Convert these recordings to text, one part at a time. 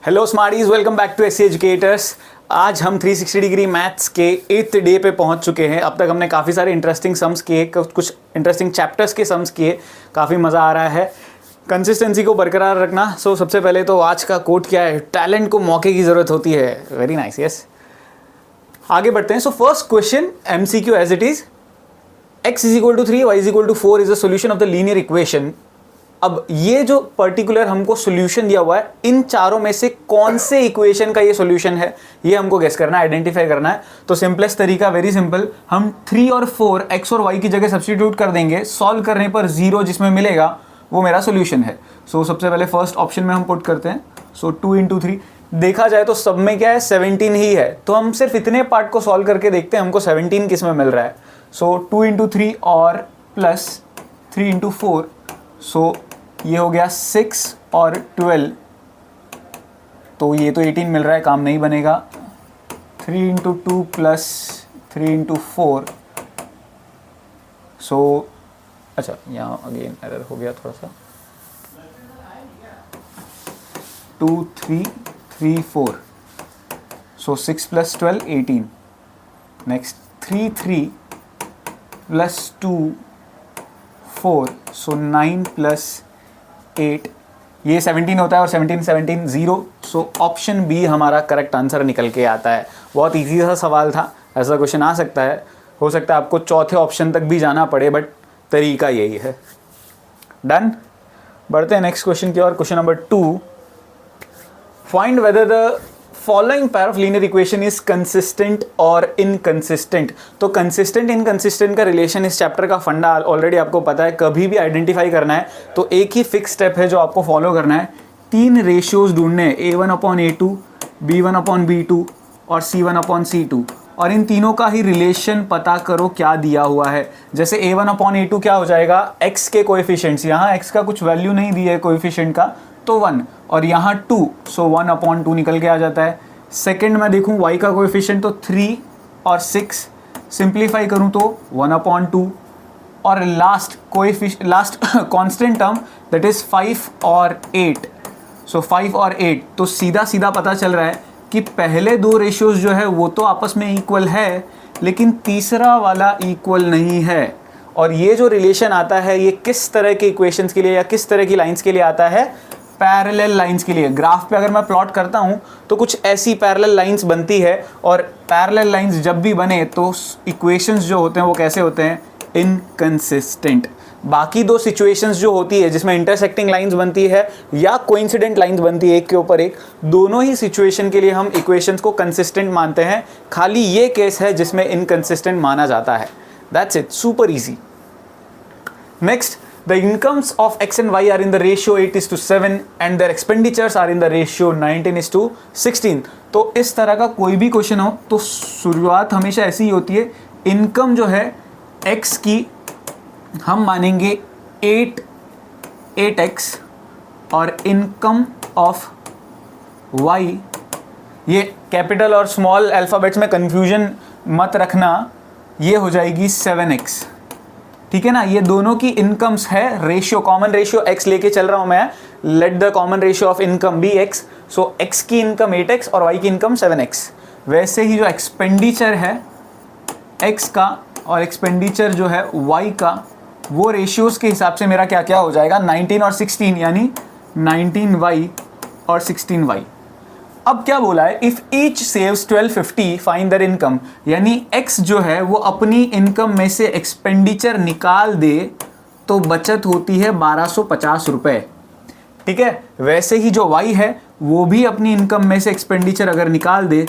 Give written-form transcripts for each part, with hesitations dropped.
Hello smarties, welcome back to SC educators. आज हम 360 degree maths के 8th डे पे पहुंच चुके हैं। अब तक हमने काफ़ी सारे इंटरेस्टिंग सम्स किए, कुछ इंटरेस्टिंग चैप्टर्स के सम्स किए, काफ़ी मज़ा आ रहा है। कंसिस्टेंसी को बरकरार रखना। सबसे पहले तो आज का कोट क्या है? टैलेंट को मौके की ज़रूरत होती है। Very nice, yes. आगे बढ़ते हैं। First question MCQ as it is, x is equal to 3, y is equal to 4 is the solution of the linear equation. अब ये जो पर्टिकुलर हमको सॉल्यूशन दिया हुआ है, इन चारों में से कौन से इक्वेशन का ये सॉल्यूशन है, ये हमको गेस करना है, आइडेंटिफाई करना है। तो सिंपलेस्ट तरीका, वेरी सिंपल, हम 3 और 4 x और y की जगह सब्स्टिट्यूट कर देंगे। सॉल्व करने पर 0 जिसमें मिलेगा वो मेरा सॉल्यूशन है। सबसे पहले फर्स्ट ऑप्शन में हम पुट करते हैं। 2 इंटू 3, देखा जाए तो सब में क्या है, 17 ही है। तो हम सिर्फ इतने पार्ट को सॉल्व करके देखते हैं हमको 17 किस में मिल रहा है। 2 इंटू 3 और प्लस 3 इंटू 4, ये हो गया 6 और 12, तो ये तो 18 मिल रहा है, काम नहीं बनेगा। 3 इंटू 2 प्लस 3 इंटू 4, अच्छा यहाँ अगेन एरर हो गया थोड़ा सा। 2 3 3 4, 6 प्लस 12 18। नेक्स्ट 3 3 प्लस 2 4, 9 प्लस 8, ये 17 होता है और 17 17 0। ऑप्शन बी हमारा करेक्ट आंसर निकल के आता है। बहुत इजी सा सवाल था, ऐसा क्वेश्चन आ सकता है। हो सकता है आपको चौथे ऑप्शन तक भी जाना पड़े, बट तरीका यही है। डन। बढ़ते हैं नेक्स्ट क्वेश्चन की ओर। Question number 2, find whether the following pair of linear equation is consistent और इनकंसिस्टेंट। तो कंसिस्टेंट इनकंसिस्टेंट का रिलेशन इस चैप्टर का फंडा ऑलरेडी आपको पता है। कभी भी आइडेंटिफाई करना है तो एक ही फिक्स स्टेप है जो आपको फॉलो करना है। 3 रेशियोज ढूंढने हैं, A1/A2, B1/B2 और C1/C2, और इन तीनों का ही रिलेशन पता करो क्या दिया हुआ है। जैसे A1/A2 क्या हो जाएगा, x के कोएफिशिएंट्स, यहाँ x का कुछ वैल्यू नहीं दी है कोएफिशिएंट का, तो 1, और यहाँ 2, 1/2 निकल के आ जाता है। सेकंड में देखूँ y का कोएफिशिएंट तो 3 और 6, सिंप्लीफाई करूँ तो 1/2, और last constant term that is 5 और 8, 5 और 8। तो सीधा सीधा पता चल रहा है कि पहले 2 रेशियोज जो है वो तो आपस में इक्वल है, लेकिन तीसरा वाला इक्वल नहीं है। और ये जो रिलेशन आता है ये किस तरह के इक्वेशंस के लिए या किस तरह की लाइंस के लिए आता है? पैरेलल लाइंस के लिए। ग्राफ पे अगर मैं प्लॉट करता हूँ तो कुछ ऐसी पैरेलल लाइंस बनती है, और पैरेलल लाइंस जब भी बने तो इक्वेशंस जो होते हैं वो कैसे होते हैं? इनकंसिस्टेंट। बाकी 2 सिचुएशंस जो होती है जिसमें इंटरसेक्टिंग लाइंस बनती है या कोइंसिडेंट लाइंस बनती है एक के ऊपर एक, दोनों ही सिचुएशन के लिए हम इक्वेशंस को कंसिस्टेंट मानते हैं। खाली ये केस है जिसमें इनकंसिस्टेंट माना जाता है। That's it, super easy. Next, the incomes of x and y are in the ratio 8:7 and their expenditures are in the ratio 19:16। तो इस तरह का कोई भी क्वेश्चन हो तो शुरुआत हमेशा ऐसी ही होती है। इनकम जो है x की हम मानेंगे 8x, और इनकम ऑफ y, ये कैपिटल और स्मॉल अल्फ़ाबेट्स में कंफ्यूजन मत रखना, ये हो जाएगी 7x। ठीक है ना, ये दोनों की इनकम्स है। रेशियो, कॉमन रेशियो x लेके चल रहा हूं मैं। Let the common ratio of income be x। x की इनकम 8x और y की इनकम 7x। वैसे ही जो एक्सपेंडिचर है x का और एक्सपेंडिचर जो है y का, वो रेशियोज के हिसाब से मेरा क्या क्या हो जाएगा, 19 और 16, यानी 19y और 16y। अब क्या बोला है, if each saves 1250 find there income, यानी x जो है वो अपनी इनकम में से एक्सपेंडिचर निकाल दे तो बचत होती है 1250 रुपए। ठीक है, वैसे ही जो y है वो भी अपनी इनकम में से एक्सपेंडिचर अगर निकाल दे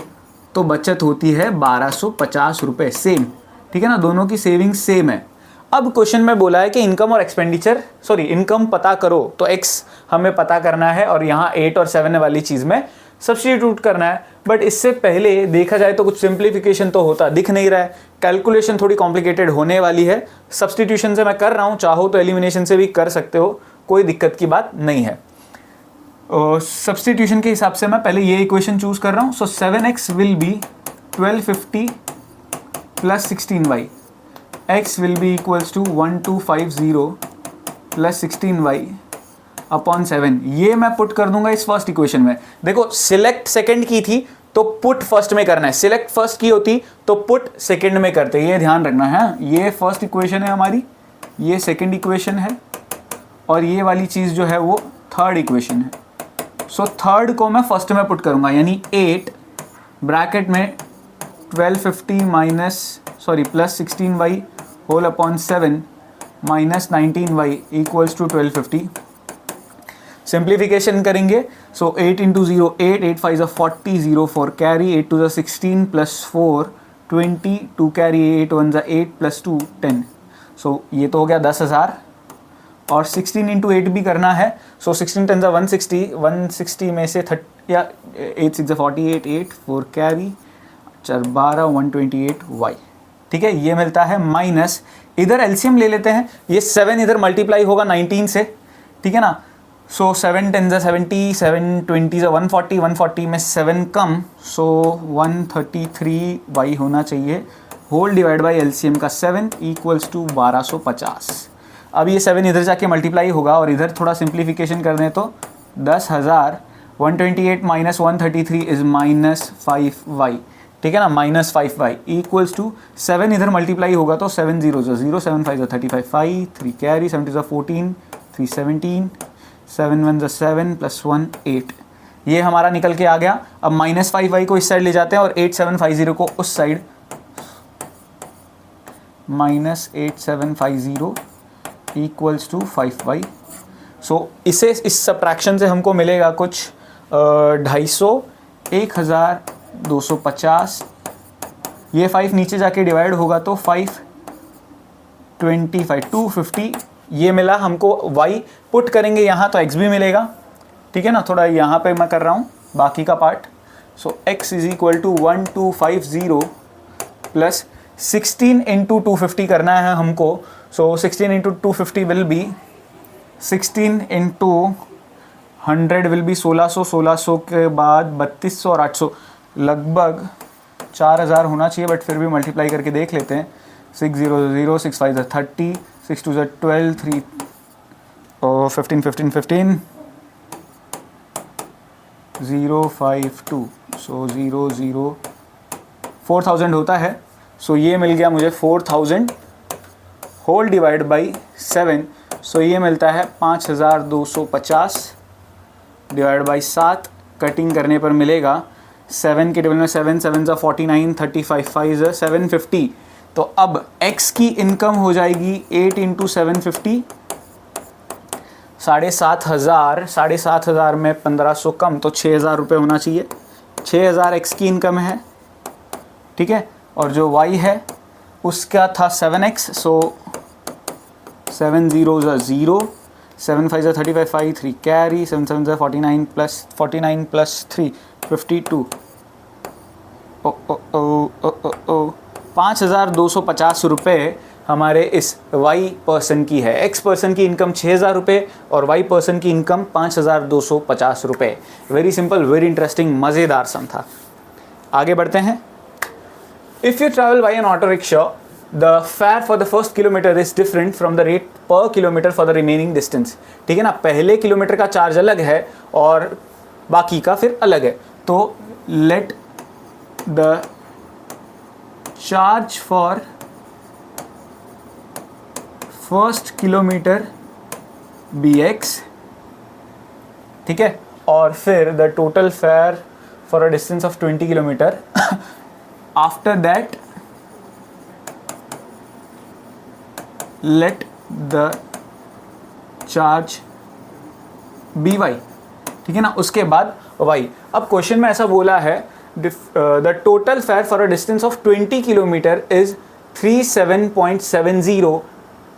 तो बचत होती है 1250 रुपए। सेम, ठीक है ना, दोनों की सेविंग सेम है। अब क्वेश्चन में बोला है कि इनकम और एक्सपेंडिचर, इनकम पता करो, तो x हमें पता करना है और यहाँ 8 और 7 वाली चीज में सब्स्टिट्यूट करना है। बट इससे पहले देखा जाए तो कुछ सिंप्लीफिकेशन तो होता दिख नहीं रहा है। कैलकुलेशन थोड़ी कॉम्प्लिकेटेड होने वाली है। सब्स्टिट्यूशन से मैं कर रहा हूँ, चाहो तो एलिमिनेशन से भी कर सकते हो, कोई दिक्कत की बात नहीं है। सब्स्टिट्यूशन के हिसाब से मैं पहले ये इक्वेशन चूज कर रहा हूँ। 7x will be 1250 plus 16y, x will be equals to 1250 plus 16y upon 7, ये मैं पुट कर दूंगा इस फर्स्ट इक्वेशन में। देखो सिलेक्ट सेकंड की थी तो पुट फर्स्ट में करना है, सिलेक्ट फर्स्ट की होती तो पुट सेकंड में करते, ये ध्यान रखना है। ये फर्स्ट इक्वेशन है हमारी, ये सेकंड इक्वेशन है, और ये वाली चीज़ जो है वो थर्ड इक्वेशन है। सो थर्ड को मैं फर्स्ट में पुट करूंगा, यानी 8 ब्रैकेट में 1250 plus 16y whole upon 7 minus 19y equals to 1250। Simplification करेंगे, so 8 into 0 8, 8 5 40, 0 4 carry, 8 2 16 plus 4 20, 2 carry, 8 1 8 plus 2 10। So ये तो हो गया 10,000, और 16 इंटू 8 भी करना है। सो 16 10 160, 160 में से 30 या 8 6 48, 8 4 कैरी 4 12 128y। ठीक है, ये मिलता है माइनस, इधर एलसीएम ले लेते हैं, ये 7 इधर मल्टीप्लाई होगा 19 से, ठीक है ना। सो 7 10 70, 7 20 140, 140 में 7 कम, सो 133y होना चाहिए, होल डिवाइड बाई एलसीएम का 7 इक्वल्स टू 1250। अब ये 7 इधर जाके मल्टीप्लाई होगा, और इधर थोड़ा सिंप्लीफिकेशन कर दें तो 10,000 128 माइनस 133 इज माइनस 5y, ठीक है ना, माइनस 5y इक्वल्स टू 7 इधर मल्टीप्लाई होगा तो 7 0 0, 7 5 35 5, 3 कैरी, 7 2 14, 3 17, 7 1 7 प्लस 1 8, ये हमारा निकल के आ गया। अब माइनस 5y को इस साइड ले जाते हैं और 8750 को उस side, minus 8750 equals to 5y। So इसे इस सब्ट्रैक्शन से हमको मिलेगा कुछ 250, 1250, ये 5 नीचे जाके डिवाइड होगा तो 525 250, ये मिला हमको। y पुट करेंगे यहाँ तो x भी मिलेगा, ठीक है ना, थोड़ा यहाँ पे मैं कर रहा हूँ बाकी का part. So x is equal to 1250 plus 16 into 250 करना है हमको। So 16 into 250 will be 16 into 100 will be 1600, 1600 के बाद 3200 और 800, लगभग 4000 होना चाहिए, बट फिर भी मल्टीप्लाई करके देख लेते हैं। 6 0 0, 6 5 30, 6 2 12, 3 15 15 15, 0 5 2, सो 0 0 4000 होता है। सो ये मिल गया मुझे 4000 होल डिवाइड बाई 7, सो ये मिलता है 5250 डिवाइड बाई 7, कटिंग करने पर मिलेगा 7 के टेबल में 7 7 49, 35 5 750। तो अब x की इनकम हो जाएगी 8 इंटू 750, 7,500 में 1500 कम तो 6,000 रुपये होना चाहिए। 6,000 x की इनकम है, ठीक है, और जो y है उसका था 7x, सो 7 0 0, 7 5 35 5, 3 कैरी, 7 7 49 प्लस 3 52, 5,250 रुपये हमारे इस y पर्सन की है। x पर्सन की इनकम 6,000 रुपये और y पर्सन की इनकम 5,250 रुपये। वेरी सिंपल, वेरी इंटरेस्टिंग, मज़ेदार सम था। आगे बढ़ते हैं। If you travel by an auto rickshaw, the fare for the first kilometre is different from the rate per kilometre for the remaining distance. ठीक है ना, पहले किलोमीटर का चार्ज अलग है और बाकी का फिर अलग है। तो let the charge for first kilometre be x, ठीक है, और फिर the total fare for a distance of 20 kilometre. After that let the charge be y, ठीक है ना, उसके बाद वाई। अब क्वेश्चन में ऐसा बोला है the total fare for a distance of 20 kilometre is 37.70,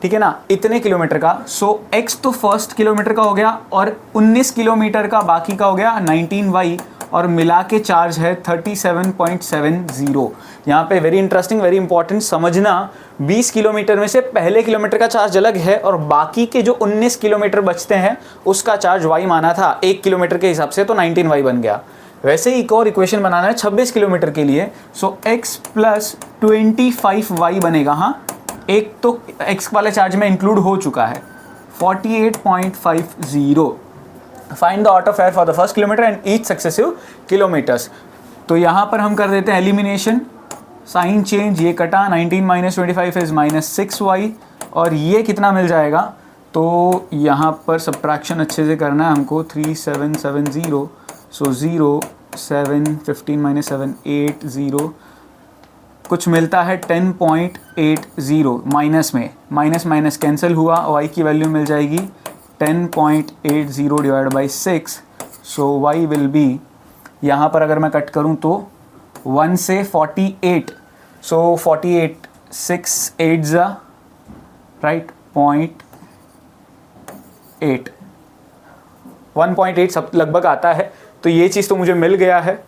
ठीक है ना, इतने किलोमीटर का। सो x तो फर्स्ट किलोमीटर का हो गया और 19 किलोमीटर का बाकी का हो गया 19y, और मिला के चार्ज है 37.70। यहाँ पे वेरी इंटरेस्टिंग, वेरी इंपॉर्टेंट समझना, 20 किलोमीटर में से पहले किलोमीटर का चार्ज अलग है और बाकी के जो 19 किलोमीटर बचते हैं उसका चार्ज y माना था 1 किलोमीटर के हिसाब से, तो 19y बन गया। वैसे ही एक और इक्वेशन बनाना है 26 किलोमीटर के लिए। सो x प्लस 25y बनेगा। हाँ, एक तो x वाले चार्ज में इंक्लूड हो चुका है, 48.50. Find the auto fair for the first kilometre and each successive kilometres. तो यहाँ पर हम कर देते हैं एलिमिनेशन, साइन चेंज, ये कटा, 19 माइनस 25 इज -6y, और ये कितना मिल जाएगा. तो यहाँ पर सब्ट्रैक्शन अच्छे से करना है हमको. 3770, सो 0 7 15 माइनस 7 8 0, कुछ मिलता है 10.80. माइनस में माइनस माइनस कैंसिल हुआ, y की वैल्यू मिल जाएगी 10.80 divide by 6. So y will be, यहाँ पर अगर मैं कट करूँ तो 1 से 48, सो 48 6 8 ज़ा राइट 0.8, 1.8 सब लगभग आता है. तो ये चीज़ तो मुझे मिल गया है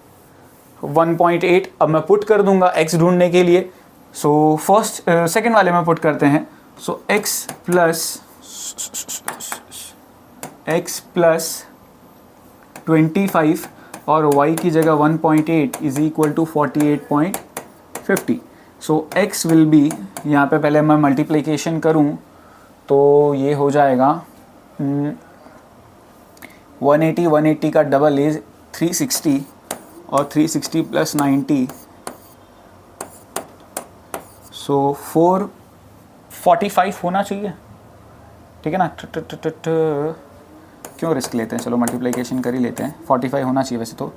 1.8. अब मैं पुट कर दूंगा x ढूंढने के लिए. सो फर्स्ट सेकेंड वाले में पुट करते हैं. सो x प्लस 25 और y की जगह 1.8 is equal to 48.50. So x will be, यहाँ पे पहले मैं मल्टीप्लिकेशन करूँ तो ये हो जाएगा 180 का डबल इज 360 और 360 प्लस 90, सो 445 होना चाहिए. ठीक है ना. क्यों रिस्क लेते हैं, चलो मल्टीप्लिकेशन कर ही लेते हैं. 45 होना चाहिए वैसे तो.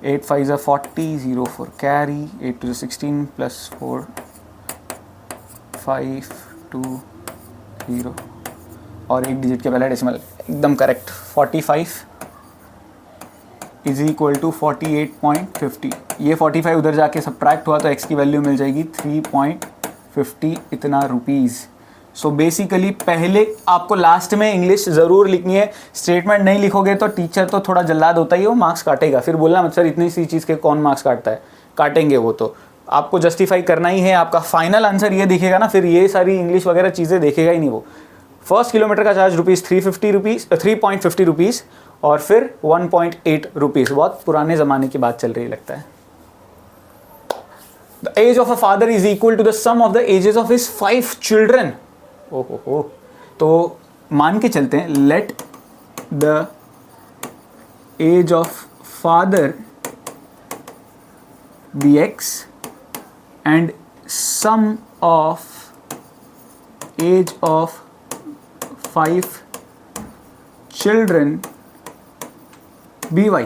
8 5 ज़ा 40, 0 4 कैरी, 8 2 16 प्लस 4 5 2 0 और एक डिजिट के पहले डेसिमल, एकदम करेक्ट. 45 is equal to 48.50. ये 45 उधर जाके सब्ट्रैक्ट हुआ तो x की वैल्यू मिल जाएगी 3.50 इतना रुपीज़. सो बेसिकली पहले आपको लास्ट में इंग्लिश ज़रूर लिखनी है. स्टेटमेंट नहीं लिखोगे तो टीचर तो थोड़ा जल्लाद होता ही है, वो मार्क्स काटेगा. फिर बोलना मत सर इतनी सी चीज़ के कौन मार्क्स काटता है, काटेंगे वो. तो आपको जस्टिफाई करना ही है. आपका फाइनल आंसर ये दिखेगा ना, फिर ये सारी इंग्लिश वगैरह चीज़ें देखेगा ही नहीं वो. फर्स्ट किलोमीटर का चार्ज ₹3.50 रुपीज़ और फिर 1.8 रुपीज़. बहुत पुराने ज़माने की बात चल रही लगता है. The age of a father is equal to the sum of the ages of his 5 children. ओहो, तो मान के चलते हैं let the age of father be x and sum of age of 5 children BY.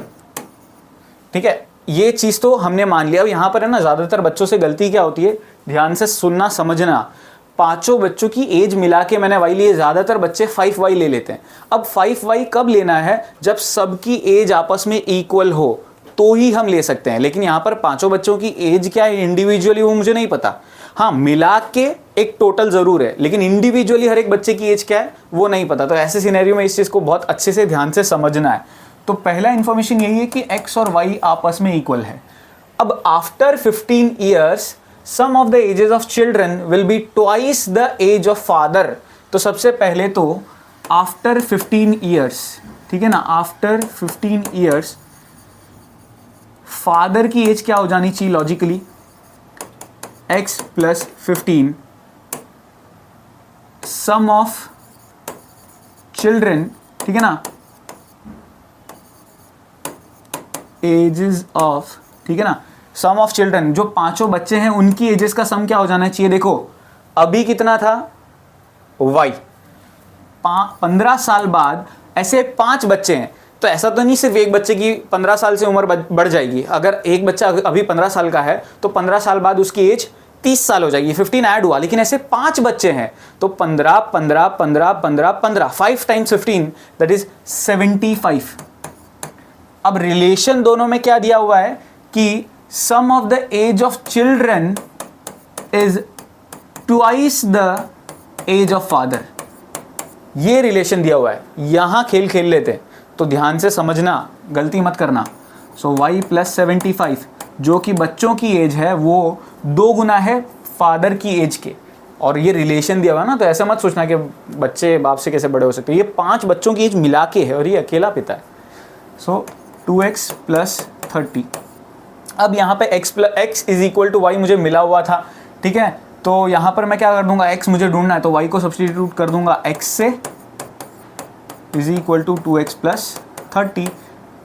ठीक है, ये चीज़ तो हमने मान लिया. अब यहाँ पर है ना, ज़्यादातर बच्चों से गलती क्या होती है, ध्यान से सुनना समझना. पांचों बच्चों की एज मिला के मैंने y लिए, ज़्यादातर बच्चे 5y ले लेते हैं. अब 5y कब लेना है, जब सबकी एज आपस में इक्वल हो तो ही हम ले सकते हैं. लेकिन यहाँ पर पांचों बच्चों की एज क्या है इंडिविजुअली वो मुझे नहीं पता. हाँ, मिला के एक टोटल ज़रूर है, लेकिन इंडिविजुअली हर एक बच्चे की एज क्या है वो नहीं पता. तो ऐसे सिनेरियो में इस चीज़ को बहुत अच्छे से ध्यान से समझना है. तो पहला इन्फॉर्मेशन यही है कि x और y आपस में इक्वल है. अब after 15 years sum of the ages of children will be twice the age of father. तो सबसे पहले तो आफ्टर 15 ईयर्स, ठीक है ना, आफ्टर 15 ईयर्स फादर की एज क्या हो जानी चाहिए logically, x plus 15 sum of children, ठीक है ना, एजेस ऑफ, ठीक है ना, सम ऑफ चिल्ड्रन, जो पांचों बच्चे हैं उनकी एजेस का सम क्या हो जाना चाहिए. देखो अभी कितना था y, 15 साल बाद ऐसे 5 बच्चे हैं. तो ऐसा तो नहीं सिर्फ एक बच्चे की 15 साल से उम्र बढ़ जाएगी. अगर एक बच्चा अभी 15 साल का है तो 15 साल बाद उसकी एज 30 साल हो जाएगी. 15 ऐड हुआ, लेकिन ऐसे 5 बच्चे हैं तो 15 15 15 15 15 5 टाइम्स 15 दैट इज 75. अब रिलेशन दोनों में क्या दिया हुआ है कि sum of the age of children is twice the age of father. ये रिलेशन दिया हुआ है. यहां खेल खेल लेते हैं तो ध्यान से समझना, गलती मत करना. सो y प्लस 75 जो कि बच्चों की एज है वो 2 गुना है फादर की एज के. और ये रिलेशन दिया हुआ है ना, तो ऐसा मत सोचना कि बच्चे बाप से कैसे बड़े हो सकते हैं. ये 5 बच्चों की एज मिला के है और ये अकेला पिता है. सो 2x प्लस 30. अब यहाँ पे x is equal to y मुझे मिला हुआ था, ठीक है. तो यहाँ पर मैं क्या कर दूंगा, x मुझे ढूंढना है तो y को सब्स्टिट्यूट कर दूंगा x से is equal to 2x plus 30।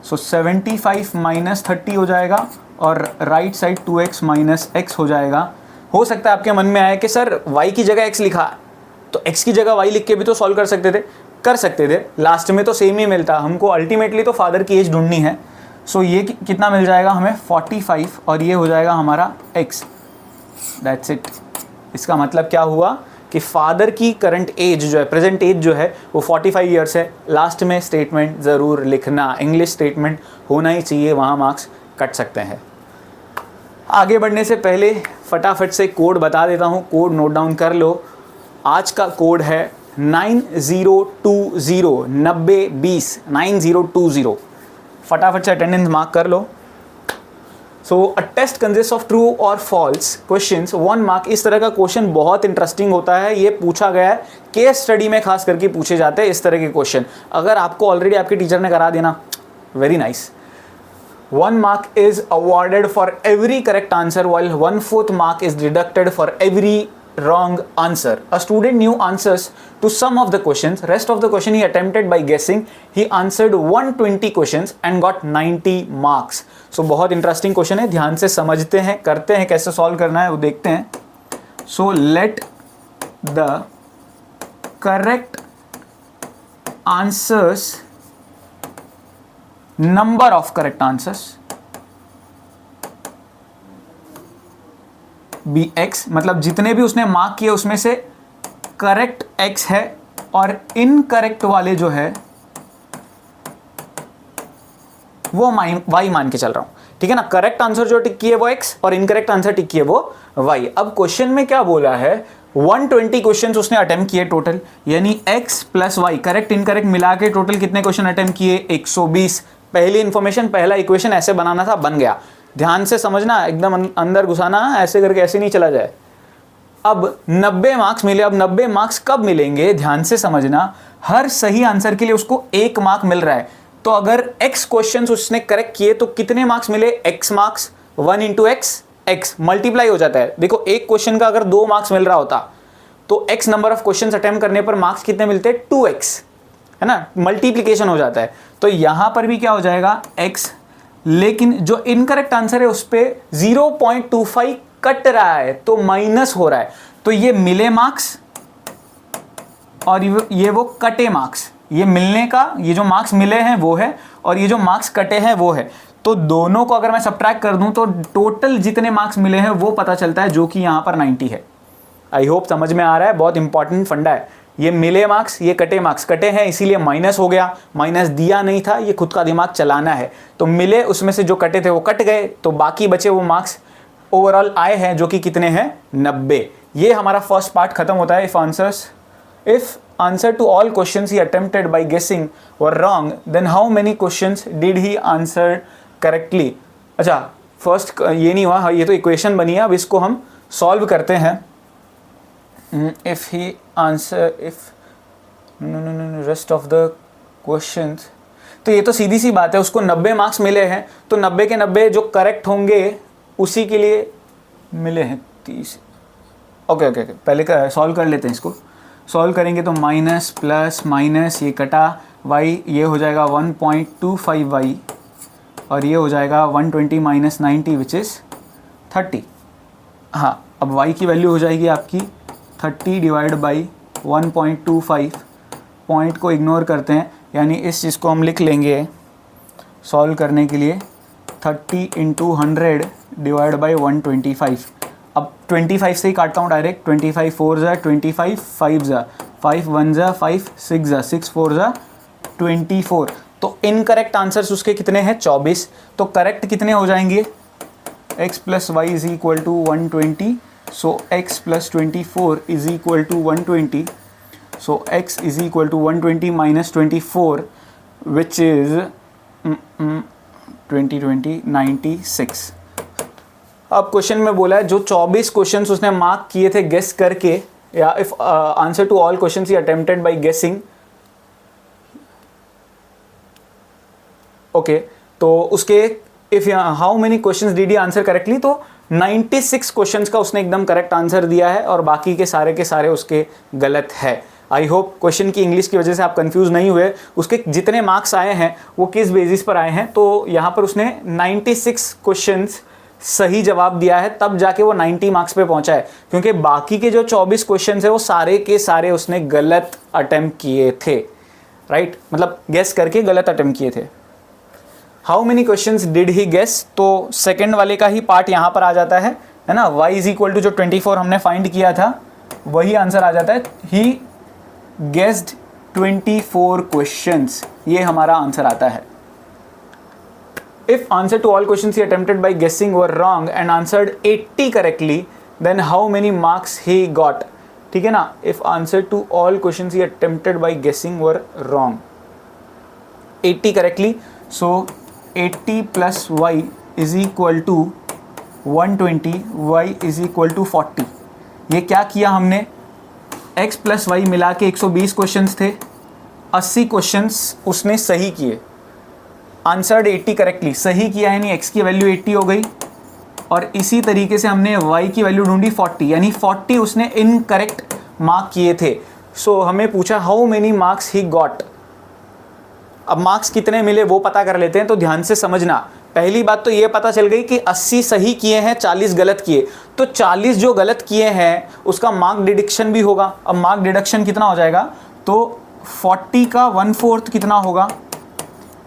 So 75 minus 30 हो जाएगा और right side 2x minus x हो जाएगा। हो सकता है आपके मन में आए कि सर y की जगह x लिखा है तो x की जगह y लिख के भी तो सॉल्व कर सकते थे, लास्ट में तो सेम ही मिलता, हमको अल्टीमेटली तो फादर की एज ढूंढनी है। सो ये कितना मिल जाएगा हमें 45 और ये हो जाएगा हमारा x। That's it. इसका मतलब क्या हुआ कि फादर की करंट एज जो है, प्रेजेंट एज जो है वो 45 ईयर्स है। लास्ट में स्टेटमेंट ज़रूर लिखना, इंग्लिश स्टेटमेंट होना ही चाहिए, वहाँ मार्क्स कट सकते हैं। आगे बढ़ने से पहले फटाफट से कोड बता देता हूँ, कोड नोट डाउन कर लो। आज का कोड है 9020 9020। फटाफट से अटेंडेंस मार्क कर लो। So a test consist of true और फॉल्स क्वेश्चंस 1 मार्क। इस तरह का क्वेश्चन बहुत इंटरेस्टिंग होता है, ये पूछा गया है केस स्टडी में, खास करके पूछे जाते हैं इस तरह के क्वेश्चन। अगर आपको ऑलरेडी आपके टीचर ने करा देना, very nice. 1 mark is awarded for every correct answer while 1/4 mark is deducted for every wrong answer. A student knew answers to some of the questions. Rest of the question he attempted by guessing. He answered 120 questions and got 90 marks. So बहुत interesting question है, ध्यान से समझते हैं, करते हैं, कैसे solve करना है वो देखते हैं। So let the correct answers, number of correct answers be x, मतलब जितने भी उसने मार्क किए उसमें से करेक्ट x है और इनकरेक्ट वाले जो है वो y मान के चल रहा हूं, ठीक है ना। करेक्ट आंसर जो टिक किए वो x और इनकरेक्ट आंसर टिक किए वो y। अब क्वेश्चन में क्या बोला है, 120 क्वेश्चंस उसने अटेम्प्ट किए टोटल, यानी x plus y correct incorrect मिला के टोटल कितने क्वेश्चन अटेम्प्ट किए, 120। पहली इंफॉर्मेशन, पहला इक्वेशन ऐसे बनाना था, बन गया। ध्यान से समझना, एकदम अंदर घुसाना, ऐसे करके ऐसे नहीं चला जाए। अब 90 मार्क्स मिले। अब 90 मार्क्स कब मिलेंगे, ध्यान से समझना। हर सही आंसर के लिए उसको 1 मार्क मिल रहा है। तो अगर x क्वेश्चंस उसने करेक्ट किए तो कितने मार्क्स मिले, x marks. 1 into x multiply हो जाता है। देखो एक क्वेश्चन का अगर 2 मार्क्स मिल रहा होता तो x number of question attempt करने पर मार्क्स कितने मिलते हैं, 2x, है ना, मल्टीप्लीकेशन हो जाता है। तो यहां पर भी क्या हो जाएगा, x, लेकिन जो इनकरेक्ट आंसर है उस पर 0.25 कट रहा है तो माइनस हो रहा है। तो ये मिले मार्क्स और ये वो कटे मार्क्स। ये मिलने का, ये जो मार्क्स मिले हैं वो है और ये जो मार्क्स कटे हैं वो है। तो दोनों को अगर मैं सब्ट्रैक्ट कर दूं तो टोटल जितने मार्क्स मिले हैं वो पता चलता है, जो कि यहां पर 90 है। आई होप समझ में आ रहा है, बहुत इंपॉर्टेंट फंडा है। ये मिले मार्क्स, ये कटे मार्क्स, कटे हैं इसीलिए माइनस हो गया, माइनस दिया नहीं था, ये खुद का दिमाग चलाना है। तो मिले, उसमें से जो कटे थे वो कट गए, तो बाकी बचे वो मार्क्स ओवरऑल आए हैं, जो कि कितने हैं, 90। ये हमारा फर्स्ट पार्ट खत्म होता है। If answer to all questions he attempted by guessing were wrong then how many questions did he answer correctly. अच्छा, फर्स्ट ये नहीं हुआ, ये तो इक्वेशन बनी है, अब इसको हम सॉल्व करते हैं। if he answer if no rest of the questions, तो ये तो सीधी सी बात है, उसको 90 मार्क्स मिले हैं तो 90 के 90 जो करेक्ट होंगे उसी के लिए मिले हैं 30। ओके, पहले सॉल्व कर लेते हैं। इसको सॉल्व करेंगे तो माइनस प्लस माइनस, ये कटा y, ये हो जाएगा 1.25y और ये हो जाएगा 120 माइनस 90 विच इज़ 30। हाँ, अब y की वैल्यू हो जाएगी आपकी 30 डिवाइड बाई 1.25। पॉइंट को इग्नोर करते हैं, यानी इस चीज़ को हम लिख लेंगे सॉल्व करने के लिए 30 इंटू 100 डिवाइड बाई 125। अब 25 से ही काटता हूँ डायरेक्ट, 25 4 ज़ा 25, 5 ज़ा 5, 1 ज़ा 5, 6 ज़ा 6, 4 ज़ा 24। तो इनकरेक्ट आंसर्स उसके कितने हैं, 24। तो करेक्ट कितने हो जाएंगे, x plus y is equal to 120। So x plus 24 is equal to 120. So x is equal to 120 minus 24, which is 96. अब क्वेश्चन में बोला है जो 24 क्वेश्चंस उसने मार्क किए थे गेस करके, या if answer to all questions he attempted by guessing. Okay, तो उसके if how many questions did he answer correctly, तो 96 क्वेश्चंस का उसने एकदम करेक्ट आंसर दिया है और बाकी के सारे उसके गलत है। आई होप क्वेश्चन की इंग्लिश की वजह से आप कंफ्यूज नहीं हुए। उसके जितने मार्क्स आए हैं वो किस बेसिस पर आए हैं, तो यहाँ पर उसने 96 क्वेश्चंस सही जवाब दिया है, तब जाके वो 90 मार्क्स पे पहुंचा है, क्योंकि बाकी के जो 24 क्वेश्चंस है वो सारे के सारे उसने गलत अटेम्प्ट किए थे, राइट, मतलब गेस करके गलत अटेम्प्ट किए थे। How many questions did he guess, तो सेकंड वाले का ही पार्ट यहाँ पर आ जाता है ना, y इज इक्वल टू जो 24 हमने फाइंड किया था वही आंसर आ जाता है। ही गेस्ड 24 क्वेश्चंस, ये हमारा आंसर आता है। If answer to all questions he attempted by guessing were wrong and answered 80 correctly, then how many marks he got? ठीक है ना, if answer to all questions he attempted by guessing were wrong, 80 correctly, so 80 plus y is equal to 120, y is equal to 40। ये क्या किया हमने, x plus y मिला के 120 questions थे, 80 क्वेश्चंस उसने सही किए, आंसर्ड 80 करेक्टली, सही किया यानी x की वैल्यू 80 हो गई, और इसी तरीके से हमने y की वैल्यू ढूंढी 40, यानी 40 उसने इनकरेक्ट मार्क किए थे। सो हमें पूछा how many marks he got. अब मार्क्स कितने मिले वो पता कर लेते हैं, तो ध्यान से समझना। पहली बात तो ये पता चल गई कि 80 सही किए हैं, 40 गलत किए, तो 40 जो गलत किए हैं उसका मार्क डिडक्शन भी होगा। अब मार्क डिडक्शन कितना हो जाएगा, तो 40 का 1/4 कितना होगा,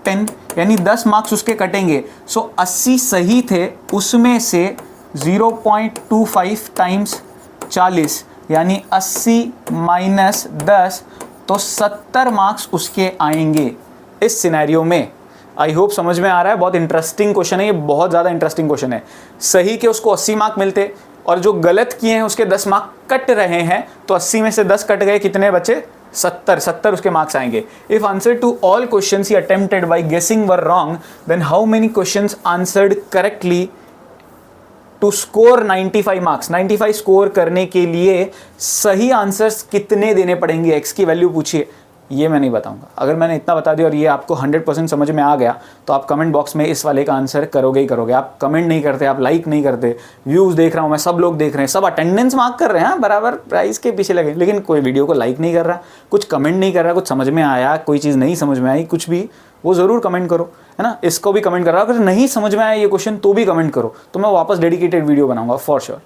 10, यानी 10 मार्क्स उसके कटेंगे। सो 80 सही थे, उसमें से 0.25 टाइम्स 40 यानी 80 माइनस 10, तो 70 मार्क्स उसके आएंगे इस सिनेरियो में। आई होप समझ में आ रहा है। बहुत इंटरेस्टिंग क्वेश्चन है ये, बहुत ज़्यादा इंटरेस्टिंग क्वेश्चन है। सही के उसको 80 मार्क मिलते और जो गलत किए हैं उसके 10 मार्क कट रहे हैं, तो 80 में से 10 कट गए, कितने बचे, 70 उसके मार्क्स आएंगे। If answer to all questions he attempted by guessing were wrong, then how many questions answered correctly to score 95 marks. 95 score करने के लिए सही आंसर्स कितने देने पड़ेंगे, एक्स की वैल्यू पूछिए, ये मैं नहीं बताऊंगा। अगर मैंने इतना बता दिया और ये आपको 100% समझ में आ गया, तो आप कमेंट बॉक्स में इस वाले का आंसर करोगे ही करोगे। आप कमेंट नहीं करते, आप लाइक नहीं करते, व्यूज़ देख रहा हूँ मैं, सब लोग देख रहे हैं, सब अटेंडेंस मार्क कर रहे हैं, बराबर प्राइस के पीछे लगे, लेकिन कोई वीडियो को लाइक नहीं कर रहा, कुछ कमेंट नहीं कर रहा, कुछ समझ में आया, कोई चीज़ नहीं समझ में आई, कुछ भी, वो ज़रूर कमेंट करो, है ना। इसको भी कमेंट करो, अगर नहीं समझ में आया ये क्वेश्चन तो भी कमेंट करो, तो मैं वापस डेडिकेटेड वीडियो बनाऊंगा फॉर श्योर।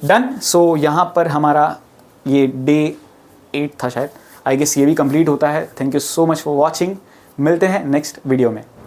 डन। सो यहाँ पर हमारा ये डे 8 था शायद, आई गेस ये भी कंप्लीट होता है। Thank you so much for watching, मिलते हैं नेक्स्ट वीडियो में।